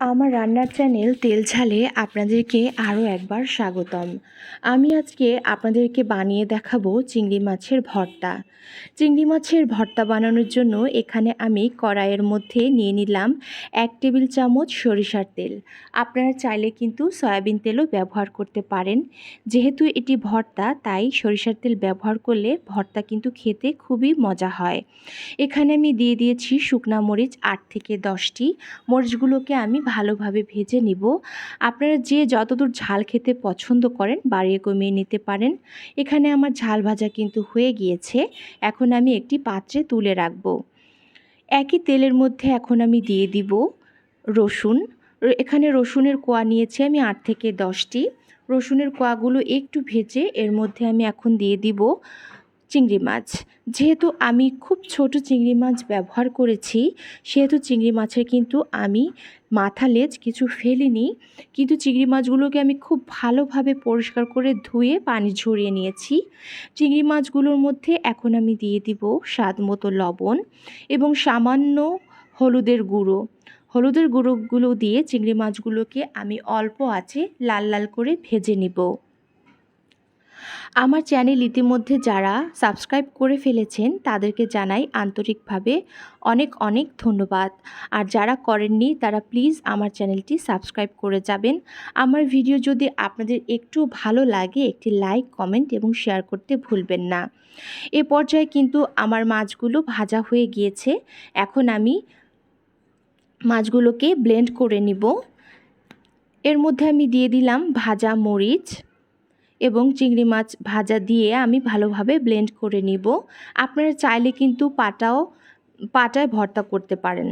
আমার রান্নার চ্যানেল তেলঝালে আপনাদেরকে আরও একবার স্বাগতম। আমি আজকে আপনাদেরকে বানিয়ে দেখাবো চিংড়ি মাছের ভর্তা। চিংড়ি মাছের ভর্তা বানানোর জন্য এখানে আমি কড়াইয়ের মধ্যে নিয়ে নিলাম 1 টেবিল চামচ সরিষার তেল। আপনারা চাইলে কিন্তু সয়াবিন তেলও ব্যবহার করতে পারেন। যেহেতু এটি ভর্তা তাই সরিষার তেল ব্যবহার করলে ভর্তা কিন্তু খেতে খুবই মজা হয়। এখানে আমি দিয়ে দিয়েছি শুকনা মরিচ 8 থেকে 10টি। মরিচগুলোকে আমি ভালোভাবে ভেজে নিব। আপনারা যে যতদূর ঝাল খেতে পছন্দ করেন বাড়িয়ে কমিয়ে নিতে পারেন। এখানে আমার ঝাল ভাজা কিন্তু হয়ে গিয়েছে। এখন আমি একটি পাত্রে তুলে রাখব। একই তেলের মধ্যে এখন আমি দিয়ে দিব রসুন। এখানে রসুনের কোয়া নিয়েছি আমি 8 থেকে 10টি। রসুনের কোয়াগুলো একটু ভেজে এর মধ্যে আমি এখন দিয়ে দিব চিংড়ি মাছ। যেহেতু আমি খুব ছোট চিংড়ি মাছ ব্যবহার করেছি সেহেতু চিংড়ি মাছের কিন্তু আমি মাথা লেজ কিছু ফেলিনি, কিন্তু চিংড়ি মাছগুলোকে আমি খুব ভালোভাবে পরিষ্কার করে ধুয়ে পানি ঝরিয়ে নিয়েছি। চিংড়ি মাছগুলোর মধ্যে এখন আমি দিয়ে দিব স্বাদ মতো লবণ এবং সামান্য হলুদের গুঁড়ো। হলুদের গুঁড়োগুলো দিয়ে চিংড়ি মাছগুলোকে আমি অল্প আঁচে লাল লাল করে ভেজে নিব। আমার চ্যানেল ইতিমধ্যে যারা সাবস্ক্রাইব করে ফেলেছেন তাদেরকে জানাই আন্তরিকভাবে অনেক অনেক ধন্যবাদ। আর যারা করেননি তারা প্লিজ আমার চ্যানেলটি সাবস্ক্রাইব করে যাবেন। আমার ভিডিও যদি আপনাদের একটু ভালো লাগে একটি লাইক, কমেন্ট এবং শেয়ার করতে ভুলবেন না। এ পর্যায়ে কিন্তু আমার মাছগুলো ভাজা হয়ে গিয়েছে। এখন আমি মাছগুলোকে ব্লেন্ড করে নিব। এর মধ্যে আমি দিয়ে দিলাম ভাজা মরিচ এবং চিংড়ি মাছ ভাজা দিয়ে আমি ভালোভাবে ব্লেন্ড করে নিব। আপনারা চাইলে কিন্তু পাটায় ভর্তা করতে পারেন।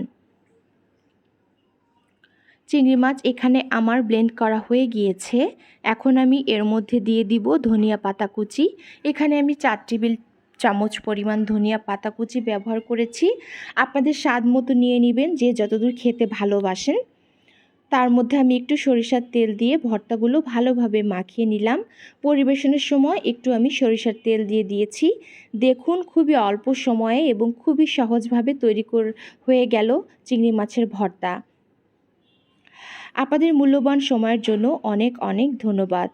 চিংড়ি মাছ এখানে আমার ব্লেন্ড করা হয়ে গিয়েছে। এখন আমি এর মধ্যে দিয়ে দিব ধনিয়া পাতা কুচি। এখানে আমি 4 টেবিল চামচ পরিমাণ ধনিয়া পাতা কুচি ব্যবহার করেছি। আপনাদের স্বাদ মতো নিয়ে নেবেন, যে যতদূর খেতে ভালোবাসেন। তার মধ্যে আমি একটু সরিষার তেল দিয়ে ভর্তাগুলো ভালোভাবে মাখিয়ে নিলাম। পরিবেশনের সময় একটু আমি সরিষার তেল দিয়ে দিয়েছি। দেখুন খুবই অল্প সময়ে এবং খুবই সহজভাবে হয়ে গেল চিংড়ি মাছের ভর্তা। আপনাদের মূল্যবান সময়ের জন্য অনেক অনেক ধন্যবাদ।